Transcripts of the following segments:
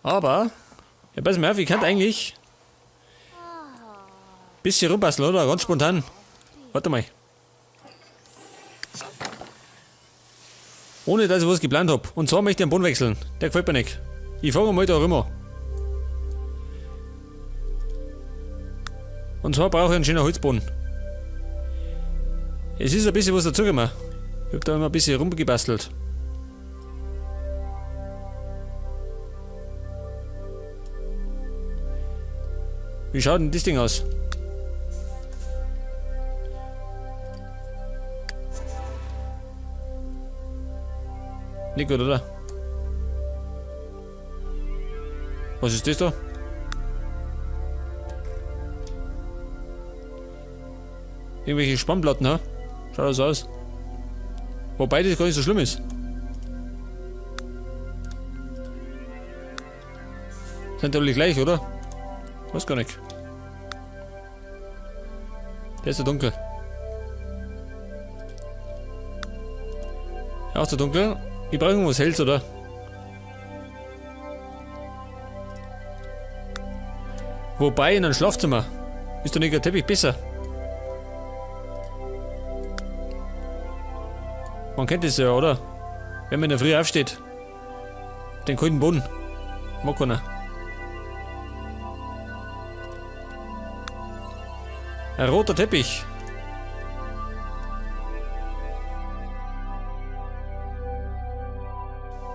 Aber, ja, pass mal auf, ich kann eigentlich ein bisschen rumbasteln, oder? Ganz spontan. Warte mal. Ohne dass ich was geplant habe. Und zwar möchte ich den Boden wechseln. Der gefällt mir nicht. Ich fange mal da rüber. Und zwar brauche ich einen schönen Holzboden. Es ist ein bisschen was dazugekommen. Ich habe da immer ein bisschen rumgebastelt. Wie schaut denn das Ding aus? Nicht gut, oder? Was ist das da? Irgendwelche Spannplatten, ha? Schaut das aus. Wobei das gar nicht so schlimm ist. Sind alle gleich, oder? Weiß gar nicht. Der ist so dunkel. Ja, auch so dunkel. Ich brauche irgendwas Helles, oder? Wobei in einem Schlafzimmer ist doch nicht der Teppich besser. Man kennt das ja, oder? Wenn man in der Früh aufsteht. Den kalten Boden. Mag keiner. Ein roter Teppich.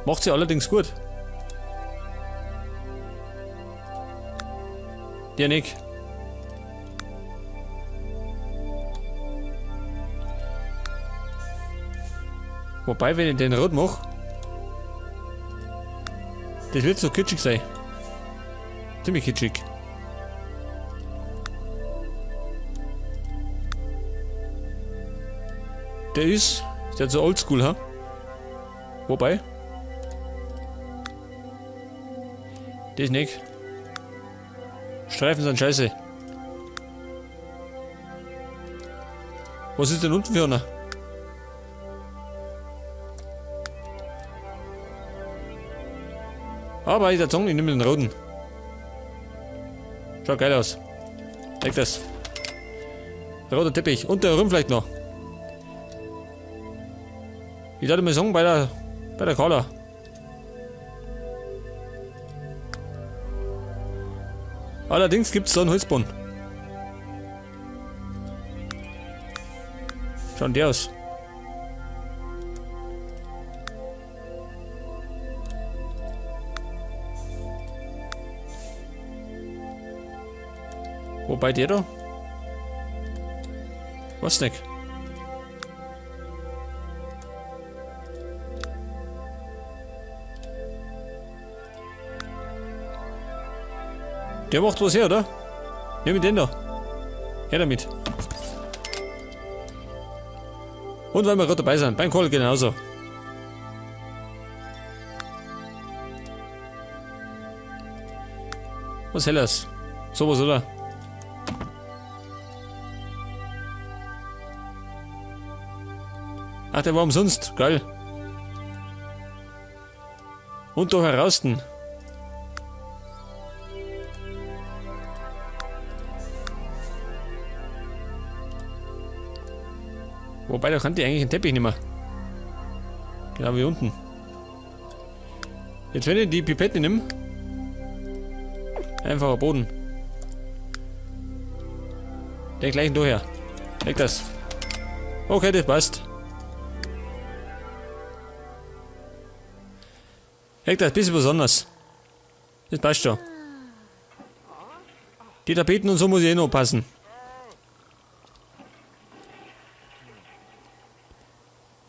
Macht sie allerdings gut. Der nicht. Wobei, wenn ich den rot mache, das wird so kitschig sein. Ziemlich kitschig. Der ist so oldschool, ha? Wobei? Das nicht. Streifen sind scheiße. Was ist denn unten für einer? Aber ich sagen, ich nehme den roten. Schaut geil aus. Leg das. Der rote Teppich. Und der Rum vielleicht noch. Ich dachte mir sagen bei der Carla. Allerdings gibt es da einen Holzboden. Schaut der aus. Wobei der da? Was nicht? Der macht was her, oder? Nimm ich den da. Her damit. Und weil wir gerade dabei sind, beim Kohl genauso. Was Helles? Sowas, oder? Ach, der war umsonst. Geil. Und da herausten. Wobei, da kann die eigentlich einen Teppich nicht mehr. Genau wie unten. Jetzt wenn ich die Pipette nehme. Einfacher Boden. Den gleichen daher. Leg das. Okay, das passt. Leg das, bisschen besonders. Das passt schon. Die Tapeten und so muss ich eh noch passen.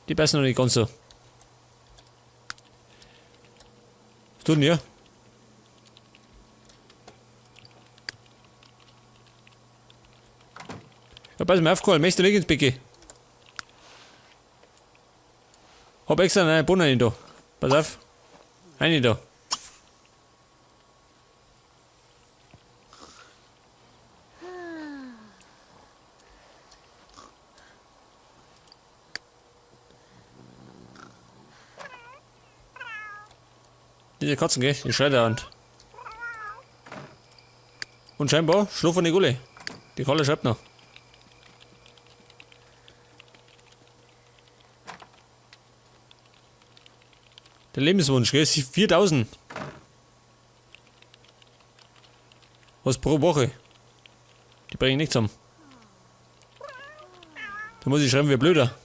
Die passen noch nicht ganz so. Was tut denn hier? Ja, pass mal auf, Karl, möchtest du nicht ins Becke? Hab extra einen Boden rein da. Pass auf. Eine da. Diese Katzen, gell? Die Schredderhand. Und scheinbar schlafen nicht alle. Die Kalle schreibt noch. Der Lebenswunsch, gell? 4000. Was pro Woche? Die bringen nichts zusammen. Da muss ich schreiben wie ein Blöder.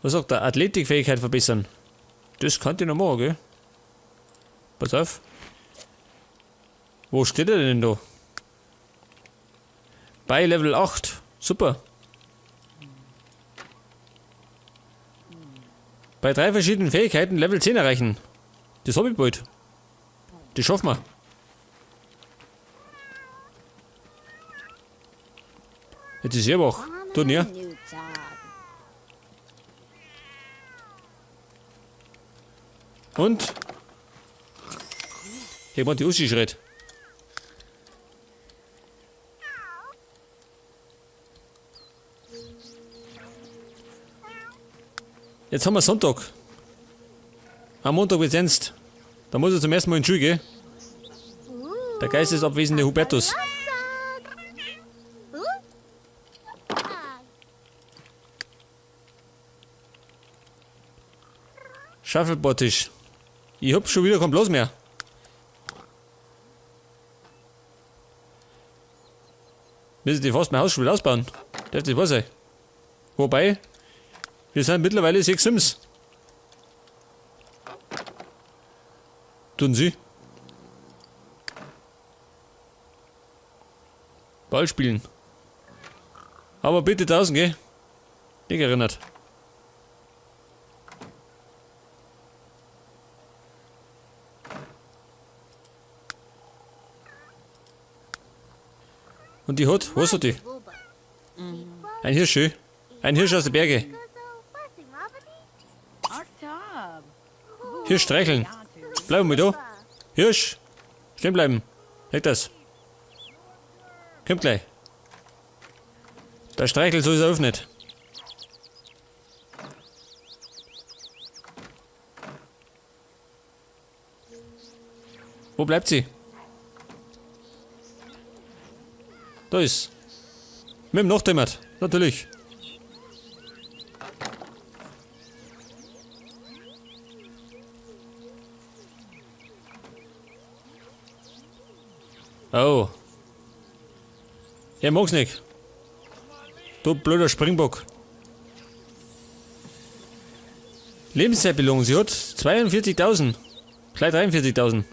Was sagt der? Athletikfähigkeit verbessern. Das kann ich noch machen, gell? Pass auf. Wo steht er denn da? Bei Level 8. Super. Bei 3 verschiedenen Fähigkeiten Level 10 erreichen. Das hab ich bald. Das schaffen wir. Jetzt ist er wach. Du nicht. Und? Hier hat die Uschi schreit. Jetzt haben wir Sonntag. Am Montag wird's ernst. Da muss er zum ersten Mal in die Schule gehen. Der geistesabwesende Hubertus. Shuffleboard-Tisch. Ich hab schon wieder kein Bloß mehr. Müssen die fast mein Haus schon wieder ausbauen. Darf das wahr sein? Wobei, wir sind mittlerweile 6 Sims. Tun Sie? Ball spielen. Aber bitte draußen, gell? Nicht erinnert. Und die hat, was hat die? Ein Hirsch. Ein Hirsch aus den Bergen. Hirsch streicheln. Bleiben wir da. Hirsch. Stehen bleiben. Leg das. Kommt gleich. Der streichelt so ist er auf nicht. Wo bleibt sie? Da ist. Mit dem Nachdämmert. Natürlich. Oh. Er mag's nicht. Du blöder Springbock. Lebenszeitbelohnung. Sie hat 42.000. Gleich 43.000.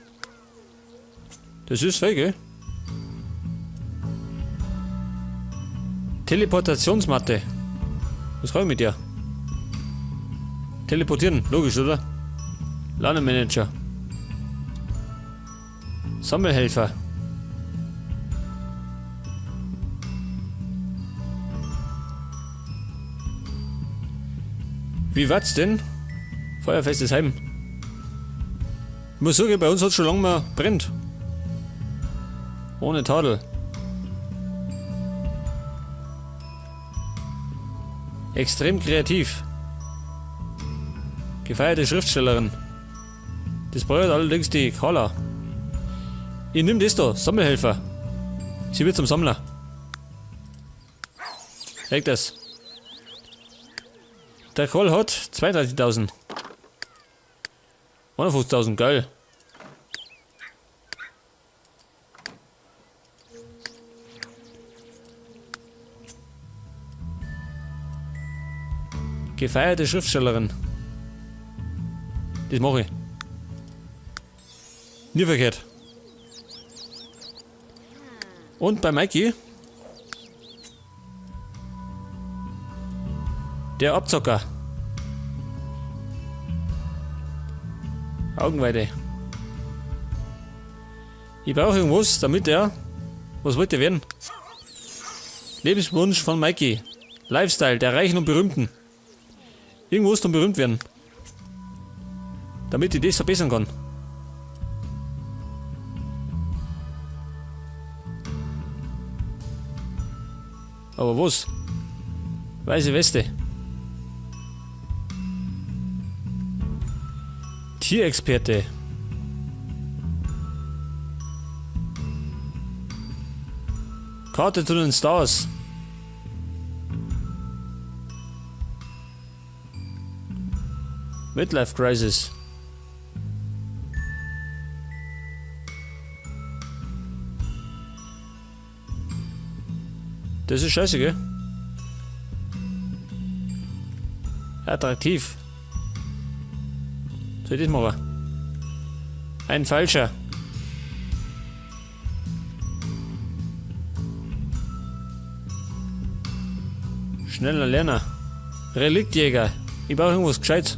Das ist viel, gell? Teleportationsmatte. Was kann ich mit dir? Teleportieren, logisch, oder? Ladenmanager. Sammelhelfer. Wie war's denn? Feuerfestes Heim. Ich muss sagen, bei uns hat schon lange mal brennt. Ohne Tadel. Extrem kreativ. Gefeierte Schriftstellerin. Das braucht allerdings die Carla. Ich nimm das da, Sammelhelfer. Sie wird zum Sammler. Leg das. Der Karl hat 32.000. 51.000, geil. Gefeierte Schriftstellerin. Das mache ich. Nie verkehrt. Und bei Mikey. Der Abzocker. Augenweide. Ich brauche irgendwas, damit er... Was wollte er werden? Lebenswunsch von Mikey. Lifestyle der Reichen und Berühmten. Irgendwas zum berühmt werden. Damit ich das verbessern kann. Aber was? Weiße Weste. Tierexperte. Karte zu den Stars. Midlife Crisis. Das ist scheiße, gell? Attraktiv. Soll ich das machen? Ein falscher. Schneller Lerner. Reliktjäger. Ich brauche irgendwas Gescheites.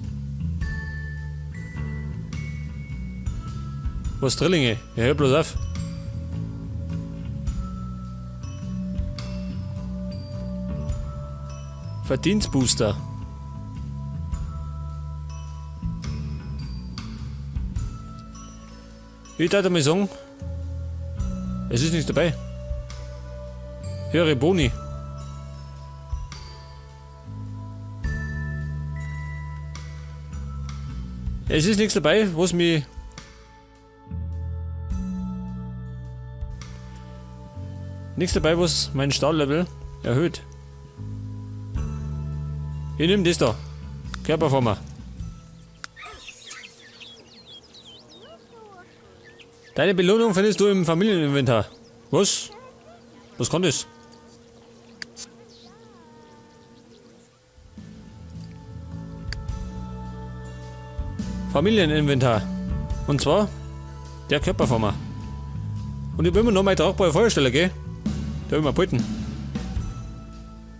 Was Drillinge? Ja, hör bloß auf. Verdienstbooster. Ich würde mal sagen, es ist nichts dabei. Höhere Boni. Es ist nichts dabei, was mich... Nichts dabei, was mein Stahllevel erhöht. Ich nehme das da. Körperformer. Deine Belohnung findest du im Familieninventar. Was? Was kann das? Familieninventar. Und zwar der Körperformer. Und ich will mir noch mal tragbare Feuersteller, gell? Da will ich mal behalten.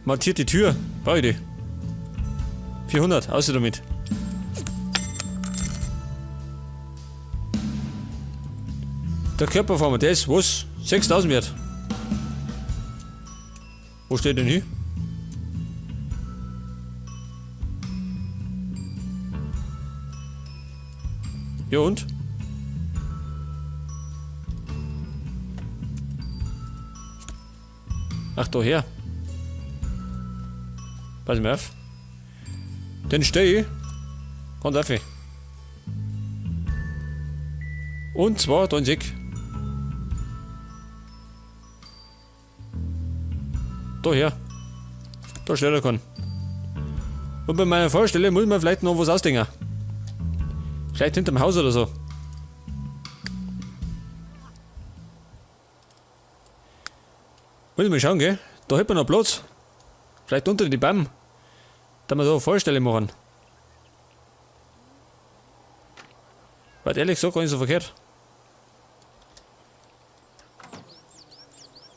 Montiert die Tür. Brauche ich die. 400, außer damit. Der Körperformer, der ist was? 6000 wert. Wo steht denn hier? Ja und? Ach, da her. Pass mal auf. Den stehe ich. Kommt auf. Und zwar da in Sick. Da her. Da steht er kann. Und bei meiner Vorstelle muss man vielleicht noch was ausdenken. Vielleicht hinterm Haus oder so. Muss ich mal schauen, gell? Da hätten wir noch Platz. Vielleicht unter die Bäume. Da wir so eine Vorstelle machen. Weil ehrlich gesagt gar nicht so verkehrt.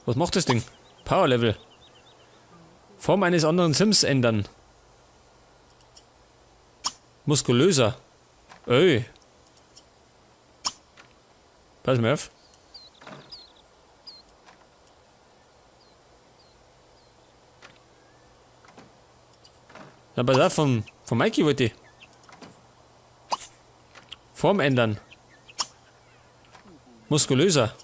Was macht das Ding? Power Level. Form eines anderen Sims ändern. Muskulöser. Ey. Pass mal auf. Na, pass auf, von Mikey wollte ich. Form ändern. Muskulöser.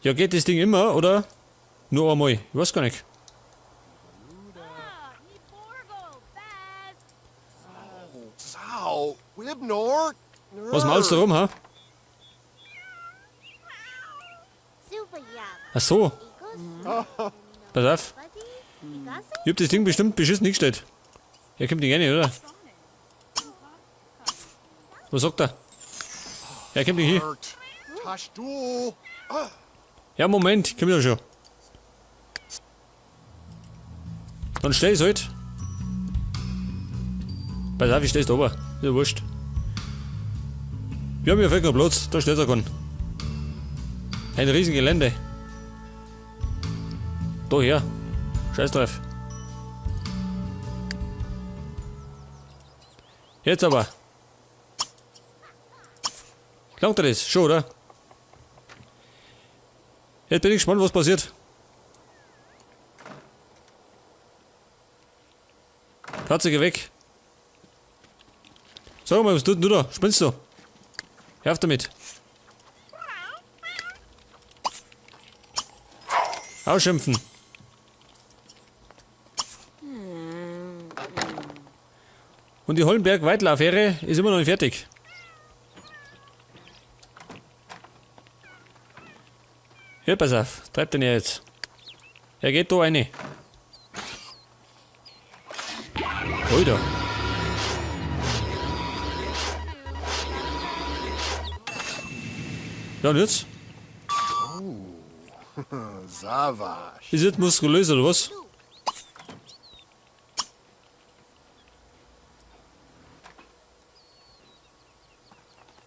Ja, geht das Ding immer, oder? Nur einmal. Ich weiß gar nicht. Was malst du rum, ha? Ach so. Pass auf. Ich hab das Ding bestimmt beschissen hingestellt. Er kommt nicht rein, oder? Was sagt er? Er kommt nicht hin. Ja, Moment, komm ja schon. Dann stell ich's halt. Pass auf, ich stell's da oben. Ist ja wurscht. Wir haben hier keinen Platz, da steht er kann. Ein riesen Gelände. Da her. Scheiß drauf. Jetzt aber. Langt das? Schon, oder? Jetzt bin ich gespannt, was passiert. Katze, weg. Sag mal, was tut denn du da? Spinnst du? Hör auf damit. Ausschimpfen. Und die Hollenberg-Weitler-Affäre ist immer noch nicht fertig. Ja, pass auf. Treibt den ja jetzt. Er geht da rein. Alter. Ja, und jetzt? Savage. Ist jetzt muskulös oder was?